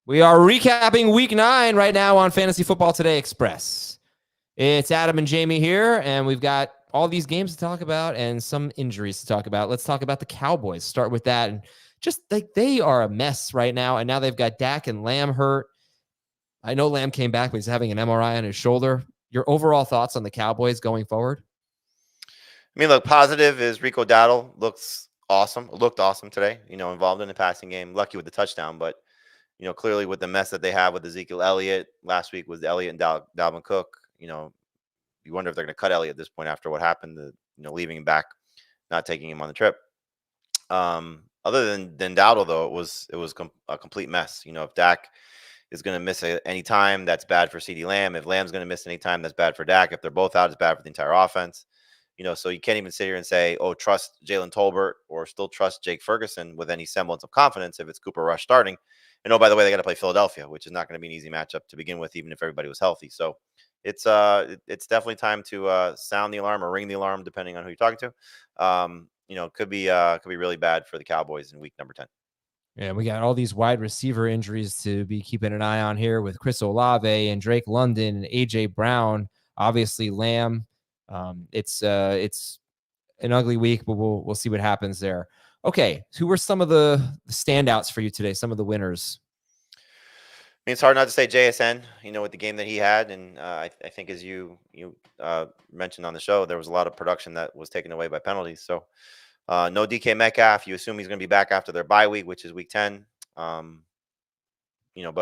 We are recapping week 9 right now on Fantasy Football Today Express. It's Adam and Jamie here, and we've got all these games to talk about and some injuries to talk about. Let's talk about the Cowboys. Start with that. And just like they are a mess right now, and now they've got Dak and Lamb hurt. I know Lamb came back, but he's having an MRI on his shoulder. Your overall thoughts on the Cowboys going forward? I mean, look, positive is Rico Dowdle looked awesome today, involved in the passing game, lucky with the touchdown, but clearly with the mess that they have with Ezekiel Elliott last week with Elliott and Dalvin Cook, you wonder if they're going to cut Elliott at this point after what happened, leaving him back, not taking him on the trip. Other than Dowdle, though, it was a complete mess. If Dak is going to miss any time, that's bad for CeeDee Lamb. If Lamb's going to miss any time, that's bad for Dak. If they're both out, it's bad for the entire offense. So you can't even sit here and say, oh, trust Jalen Tolbert or still trust Jake Ferguson with any semblance of confidence if it's Cooper Rush starting. And oh, by the way, they got to play Philadelphia, which is not going to be an easy matchup to begin with, even if everybody was healthy. So it's definitely time to sound the alarm or ring the alarm, depending on who you're talking to. Could be really bad for the Cowboys in week number 10. Yeah, we got all these wide receiver injuries to be keeping an eye on here with Chris Olave and Drake London and AJ Brown. Obviously, Lamb. It's an ugly week, but we'll see what happens there. Okay, who were some of the standouts for you today? Some of the winners. I mean, it's hard not to say JSN, with the game that he had, and I think as you mentioned on the show, there was a lot of production that was taken away by penalties. So no DK Metcalf. You assume he's going to be back after their bye week, which is week 10. But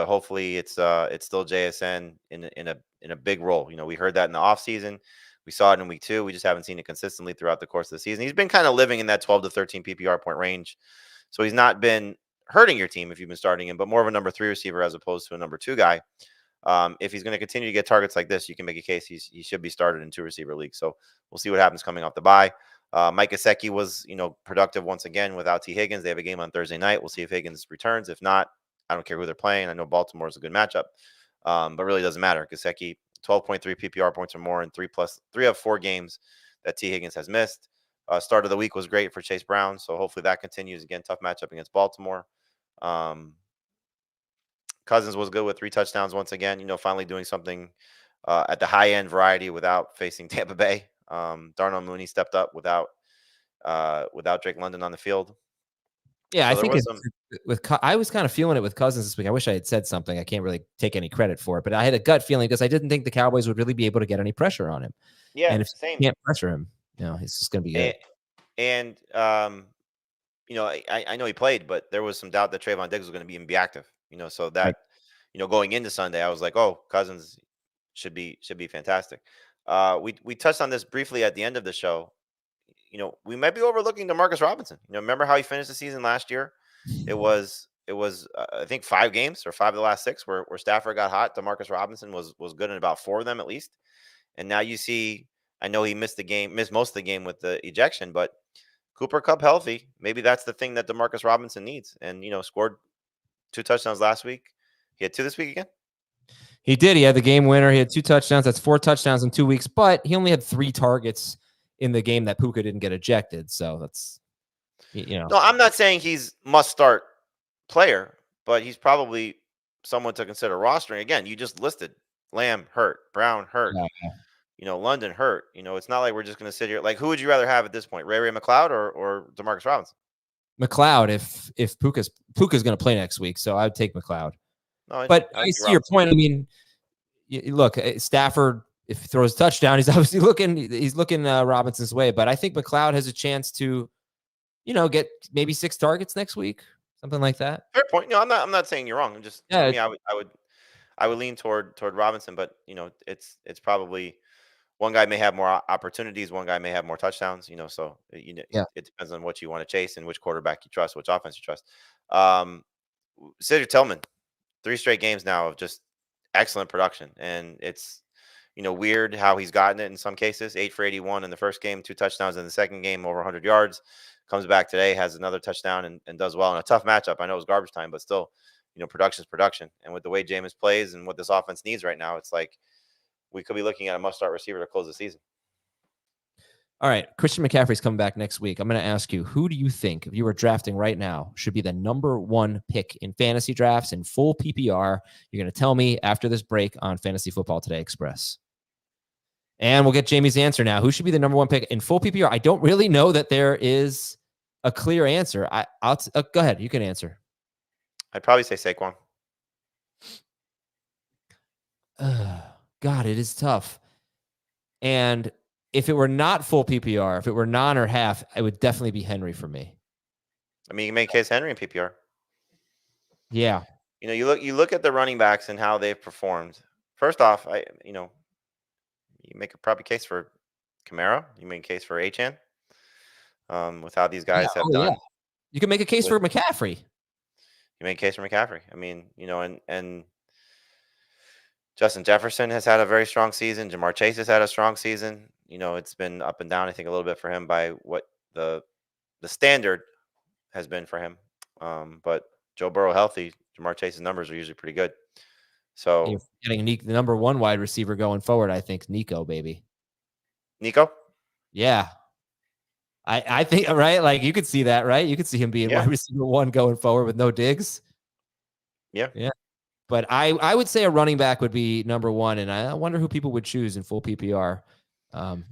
hopefully it's still JSN in a big role. We heard that in the offseason. We saw it in week 2. We just haven't seen it consistently throughout the course of the season. He's been kind of living in that 12 to 13 PPR point range. So he's not been hurting your team if you've been starting him, but more of a number 3 receiver as opposed to a number 2 guy. If he's going to continue to get targets like this, you can make a case he should be started in 2 receiver leagues. So we'll see what happens coming off the bye. Mike Gesicki was, productive once again without T. Higgins. They have a game on Thursday night. We'll see if Higgins returns. If not, I don't care who they're playing. I know Baltimore is a good matchup, but really doesn't matter. Gesicki, 12.3 PPR points or more in 3 of 4 games that T. Higgins has missed. Start of the week was great for Chase Brown, so hopefully that continues. Again, tough matchup against Baltimore. Cousins was good with 3 touchdowns once again, finally doing something at the high-end variety without facing Tampa Bay. Darnell Mooney stepped up without Drake London on the field. Yeah, so I think I was kind of feeling it with Cousins this week. I wish I had said something. I can't really take any credit for it, but I had a gut feeling because I didn't think the Cowboys would really be able to get any pressure on him. Yeah, and if you can't pressure him, he's just going to be good. And I know he played, but there was some doubt that Trayvon Diggs was going to be active. So that right. Going into Sunday, I was like, oh, Cousins should be fantastic. We touched on this briefly at the end of the show. We might be overlooking DeMarcus Robinson. Remember how he finished the season last year? It was I think 5 games or 5 of the last 6 where Stafford got hot. DeMarcus Robinson was good in about 4 of them at least. And now you see, I know he missed most of the game with the ejection, but Cooper Kupp healthy. Maybe that's the thing that DeMarcus Robinson needs. And scored 2 touchdowns last week. He had 2 this week again. He did. He had the game winner. He had 2 touchdowns. That's 4 touchdowns in 2 weeks, but he only had 3 targets in the game that Puka didn't get ejected. So that's, No, I'm not saying he's must start player, but he's probably someone to consider rostering. Again, you just listed Lamb hurt, Brown hurt, London hurt. It's not like we're just going to sit here. Like, who would you rather have at this point, Ray McLeod or DeMarcus Robinson? McLeod, if Puka's going to play next week, so I'd take McLeod. No, but I see your point. I mean, look, Stafford, if he throws a touchdown, he's obviously looking Robinson's way. But I think McLeod has a chance to, get maybe 6 targets next week, something like that. Fair point. No, I'm not saying you're wrong. I'm just, I would lean toward Robinson, but it's probably one guy may have more opportunities, one guy may have more touchdowns. So it depends on what you want to chase and which quarterback you trust, which offense you trust. Cedric Tillman, 3 straight games now of just excellent production, and it's weird how he's gotten it in some cases. 8 for 81 in the first game, 2 touchdowns in the second game, over 100 yards. Comes back today, has another touchdown, and does well in a tough matchup. I know it was garbage time, but still, production is production. And with the way Jameis plays and what this offense needs right now, it's like we could be looking at a must-start receiver to close the season. All right, Christian McCaffrey's coming back next week. I'm going to ask you, who do you think, if you were drafting right now, should be the number 1 pick in fantasy drafts in full PPR? You're going to tell me after this break on Fantasy Football Today Express. And we'll get Jamie's answer now. Who should be the number 1 pick in full PPR? I don't really know that there is a clear answer. I'll go ahead. You can answer. I'd probably say Saquon. God, it is tough. And if it were not full PPR, if it were non or half, it would definitely be Henry for me. I mean, you can make case Henry in PPR. Yeah. You look at the running backs and how they've performed. First off, you make a probably case for Kamara. You make a case for Achane. With how these guys have done. Yeah. You can make a case for McCaffrey. You make a case for McCaffrey. I mean, and Justin Jefferson has had a very strong season. Jamar Chase has had a strong season. It's been up and down, I think, a little bit for him by what the standard has been for him. But Joe Burrow healthy, Jamar Chase's numbers are usually pretty good. So you're getting the number 1 wide receiver going forward, I think, Nico, baby. Nico? Yeah. I think, right? Like, you could see that, right? You could see him being wide receiver 1 going forward with no Diggs. Yeah. Yeah. But I would say a running back would be number 1, and I wonder who people would choose in full PPR.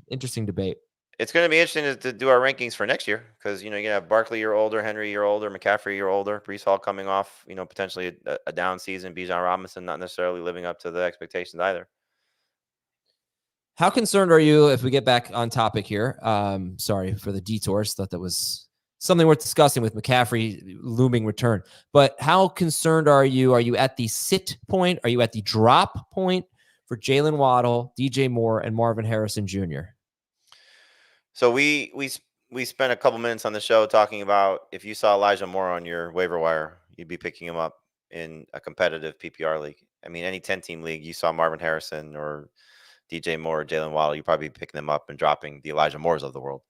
Interesting debate. It's going to be interesting to do our rankings for next year because, you're going to have Barkley year older, Henry year older, McCaffrey year older, Breece Hall coming off, potentially a down season, Bijan Robinson not necessarily living up to the expectations either. How concerned are you, if we get back on topic here? Sorry for the detours. Thought that was something worth discussing with McCaffrey looming return. But how concerned are you? Are you at the sit point? Are you at the drop point for Jalen Waddle, DJ Moore, and Marvin Harrison Jr.? So we spent a couple minutes on the show talking about if you saw Elijah Moore on your waiver wire, you'd be picking him up in a competitive PPR league. I mean, any 10-team league, you saw Marvin Harrison or DJ Moore or Jalen Waddle, you probably be picking them up and dropping the Elijah Moores of the world.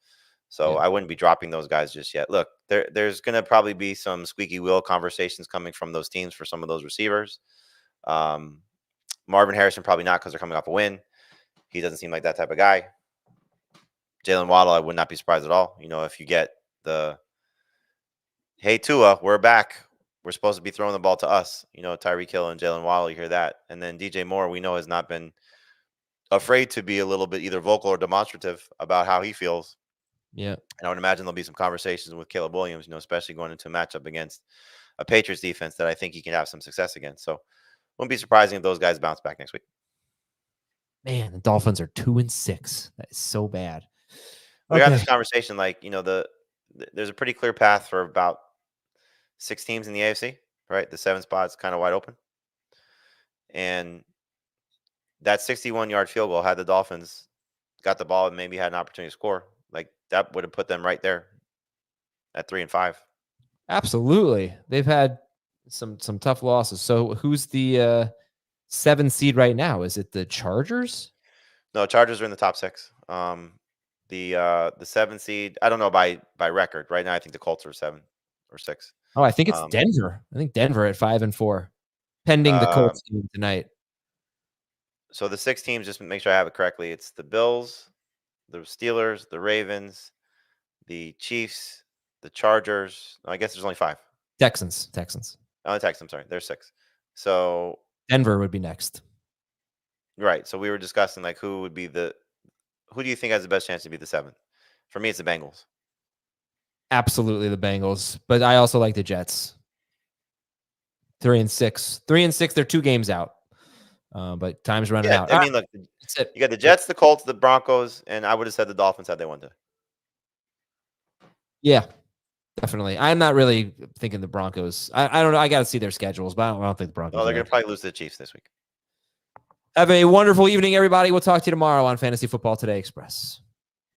So I wouldn't be dropping those guys just yet. Look, there's going to probably be some squeaky wheel conversations coming from those teams for some of those receivers. Marvin Harrison, probably not because they're coming off a win. He doesn't seem like that type of guy. Jalen Waddle, I would not be surprised at all. If you get the, hey, Tua, we're back. We're supposed to be throwing the ball to us. Tyreek Hill and Jalen Waddle, you hear that. And then DJ Moore, we know, has not been afraid to be a little bit either vocal or demonstrative about how he feels. Yeah. And I would imagine there'll be some conversations with Caleb Williams, especially going into a matchup against a Patriots defense that I think he can have some success against. So wouldn't be surprising if those guys bounce back next week. Man, the Dolphins are 2-6. That is so bad. We got this conversation, like, there's a pretty clear path for about 6 teams in the AFC, right? The 7 spot's kind of wide open. And that 61-yard field goal, had the Dolphins got the ball and maybe had an opportunity to score, like that would have put them right there at 3-5. Absolutely. They've had some tough losses. So who's the 7 seed right now? Is it the Chargers? No, Chargers are in the top 6. The 7 seed, I don't know by record. Right now, I think the Colts are 7 or 6. Oh, I think it's Denver. I think Denver at 5-4, pending the Colts game tonight. So the 6 teams, just to make sure I have it correctly, it's the Bills, the Steelers, the Ravens, the Chiefs, the Chargers. I guess there's only 5. Texans. Oh, the Texans. I'm sorry, there's 6. So Denver would be next. Right. So we were discussing like who do you think has the best chance to be the 7th? For me, it's the Bengals. Absolutely the Bengals, but I also like the Jets. 3-6. 3-6. They're 2 games out. But time's running out. I mean, look, you got the Jets, the Colts, the Broncos, and I would have said the Dolphins had they won today. Yeah, definitely. I'm not really thinking the Broncos. I don't know. I got to see their schedules, but I don't think the Broncos. Oh, they're going to probably lose to the Chiefs this week. Have a wonderful evening, everybody. We'll talk to you tomorrow on Fantasy Football Today Express.